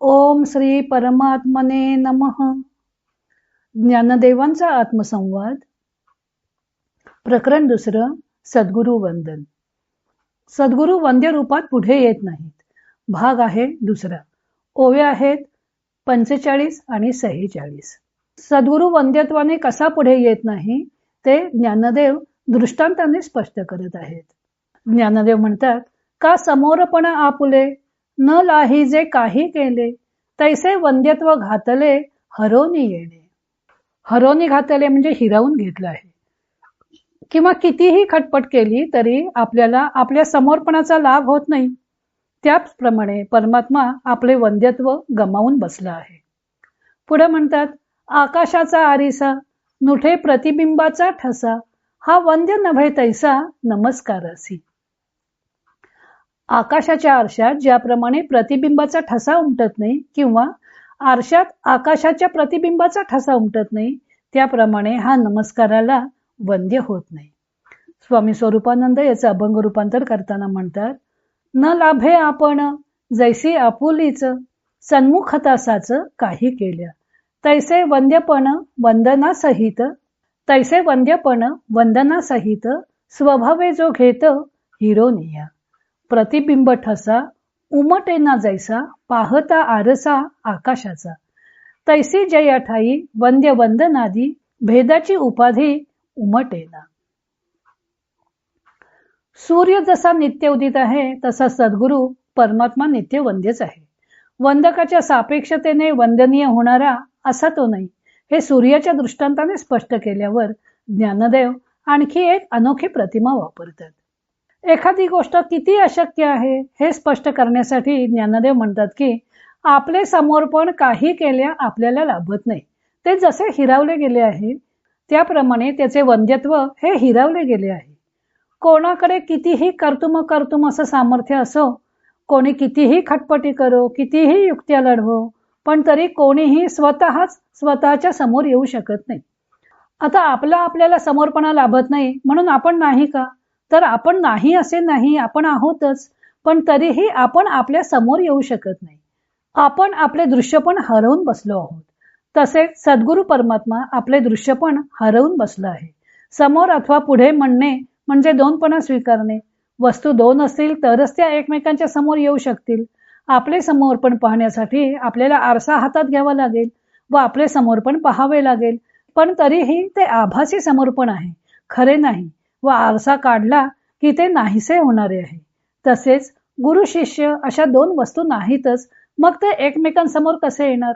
ओम श्री परमात्मने नमः. ज्ञानदेवांचा आत्मसंवाद. प्रकरण 2. सद्गुरु वंदन. सद्गुरु वंद्य रूपात पुढे येत नाहीत. भाग आहे 2. ओव्या आहेत 45 आणि 46. सद्गुरु वंद्यत्वाने कसा पुढे येत नाही ते ज्ञानदेव दृष्टांताने स्पष्ट करत आहेत. ज्ञानदेव म्हणतात, का समोरपण आपुले न लाहीजे काही केले, तैसे वंद्यत्व घातले हरोनी येणे. हरोनी घातले म्हणजे हिरावून घेतलं आहे. किंवा कितीही खटपट केली तरी आपल्याला आपल्या समर्पणाचा लाभ होत नाही. त्याचप्रमाणे परमात्मा आपले वंद्यत्व गमावून बसला आहे. पुढे म्हणतात, आकाशाचा आरिसा नुठे प्रतिबिंबाचा ठसा, हा वंद्य नभे तैसा नमस्कारासी. आकाशाच्या आरशात ज्याप्रमाणे प्रतिबिंबाचा ठसा उमटत नाही किंवा आरशात आकाशाच्या प्रतिबिंबाचा ठसा उमटत नाही, त्याप्रमाणे हा नमस्काराला वंद्य होत नाही. स्वामी स्वरूपानंद याचं अभंग रूपांतर करताना म्हणतात, न लाभे आपण जैसी आपुलीच, सन्मुखतासाच काही केल्या, तैसे वंद्यपण वंदनासहित स्वभावे जो घेत हिरोनिया. प्रतिबिंब ठसा उमटेना जैसा, पाहता आरसा आकाशाचा, तैसी जया ठाई वंद्य वंदनादी, भेदाची उपाधी उमटेना. सूर्य जसा नित्य उदित आहे तसा सद्गुरु परमात्मा नित्य वंद्यच आहे. वंदकाच्या सापेक्षतेने वंदनीय होणारा असा तो नाही. हे सूर्याच्या दृष्टांताने स्पष्ट केल्यावर ज्ञानदेव आणखी एक अनोखी प्रतिमा वापरतात. एखादी गोष्ट किती अशक्य आहे हे स्पष्ट करण्यासाठी ज्ञानदेव म्हणतात की आपले समर्पण काही केल्या आपल्याला लाभत नाही. ते जसे हिरावले गेले आहे त्याप्रमाणे त्याचे वंद्यत्व हे हिरावले गेले आहे. कोणाकडे कितीही कर्तुम असं सामर्थ्य असो, कोणी कितीही खटपटी करो, कितीही युक्त्या लढवो, पण तरी कोणीही स्वतःच्या समोर येऊ शकत नाही. आता आपल्याला समर्पणा लाभत नाही म्हणून आपण नाही का? तर आपण नाही असे नाही, आपण आहोतच, पण तरीही आपण आपल्या समोर येऊ शकत नाही. आपण आपले दृश्यपण हरवून बसलो आहोत. तसेच सद्गुरु परमात्मा आपले दृश्यपण हरवून बसला आहे. समोर अथवा पुढे म्हणणे म्हणजे दोनपणा स्वीकारणे. वस्तू दोन असतील तरच त्या एकमेकांच्या समोर येऊ शकतील. आपले समर्पण पाहण्यासाठी आपल्याला आरसा हातात घ्यावा लागेल व आपले समर्पण पाहावे लागेल, पण तरीही ते आभासी समर्पण आहे, खरे नाही, व आरसा काढला की ते नाहीसे होणारे आहे. तसेच गुरु शिष्य अशा दोन वस्तू नाहीतच, मग ते एकमेकांसमोर कसे येणार?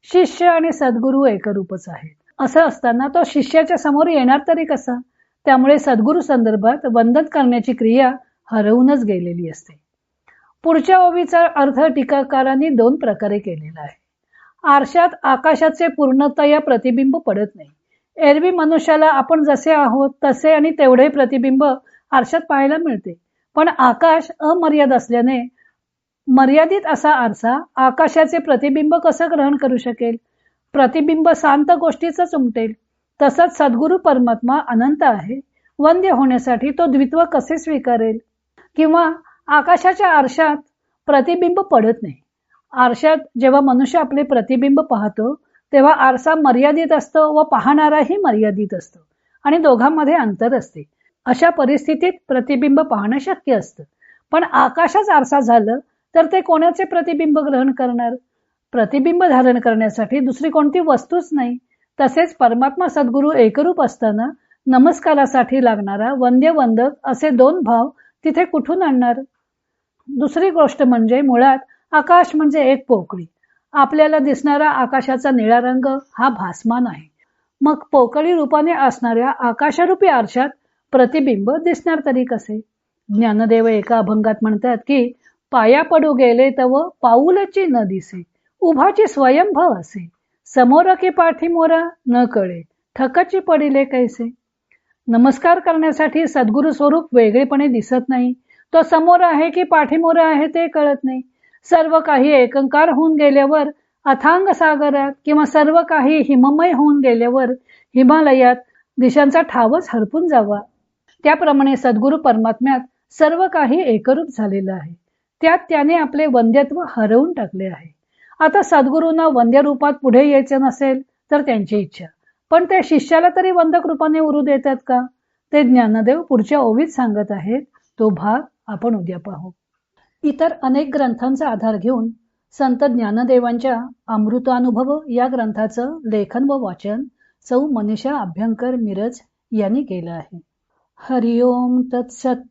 शिष्य आणि सद्गुरु एकरूपच आहेत. असं असताना तो शिष्याच्या समोर येणार तरी कसा? त्यामुळे सद्गुरु संदर्भात वंदन करण्याची क्रिया हरवूनच गेलेली असते. पुढच्या ओवीचा अर्थ टीकाकारांनी 2 प्रकारे केलेला आहे. आरशात आकाशाचे पूर्णतया प्रतिबिंब पडत नाही. एरवी मनुष्याला आपण जसे आहोत तसे आणि तेवढे प्रतिबिंब आरशात पाहायला मिळते. पण आकाश अमर्याद असल्याने मर्यादित असा आरसा आकाशाचे प्रतिबिंब कसं ग्रहण करू शकेल? प्रतिबिंब शांत गोष्टीच उमटेल. तसंच सद्गुरु परमात्मा अनंत आहे. वंद्य होण्यासाठी तो द्वित्व कसे स्वीकारेल? किंवा आकाशाच्या आरशात प्रतिबिंब पडत नाही. आरशात जेव्हा मनुष्य आपले प्रतिबिंब पाहतो तेव्हा आरसा मर्यादित असतो व पाहणाराही मर्यादित असतो आणि दोघांमध्ये अंतर असते. अशा परिस्थितीत प्रतिबिंब पाहणं शक्य असतं. पण आकाशच आरसा झालं तर ते कोणाचे प्रतिबिंब ग्रहण करणार? प्रतिबिंब धारण करण्यासाठी दुसरी कोणती वस्तूच नाही. तसेच परमात्मा सद्गुरु एकरूप असताना नमस्कारासाठी लागणारा वंद्य वंदक असे 2 भाव तिथे कुठून आणणार? दुसरी गोष्ट म्हणजे मुळात आकाश म्हणजे एक पोकळी. आपल्याला दिसणारा आकाशाचा निळा रंग हा भासमान आहे. मग पोकळी रूपाने असणाऱ्या आकाशरूपी आरशात प्रतिबिंब दिसणार तरी कसे? ज्ञानदेव एका अभंगात म्हणतात की पाया पडू गेले तव पाऊलची न दिसे, उभाची स्वयंभव असे, समोर की पाठीमोरा न कळे, ठकची पडिले कैसे. नमस्कार करण्यासाठी सद्गुरु स्वरूप वेगळेपणे दिसत नाही. तो समोर आहे की पाठीमोरा आहे ते कळत नाही. सर्व काही एकंकार होऊन गेल्यावर अथांग सागरात किंवा सर्व काही हिममय होऊन गेल्यावर हिमालयात दिशांचा ठावच हरपून जावा. त्याप्रमाणे सद्गुरु परमात्म्यात सर्व काही एकरूप झालेलं आहे. त्यात त्याने आपले वंद्यत्व हरवून टाकले आहे. आता सद्गुरूंना वंद्य रूपात पुढे यायचे नसेल तर त्यांची इच्छा, पण ते शिष्याला तरी वंदक रूपाने उरू देतात का? ते ज्ञानदेव पुढच्या ओवीत सांगत आहेत. तो भाग आपण उद्या पाहू. इतर अनेक ग्रंथांचा आधार घेऊन संत ज्ञानदेवांच्या अमृतानुभव या ग्रंथाचं लेखन व वाचन सौ मनीषा अभ्यंकर मिरज यांनी केलं आहे. हरिओम तत्सत.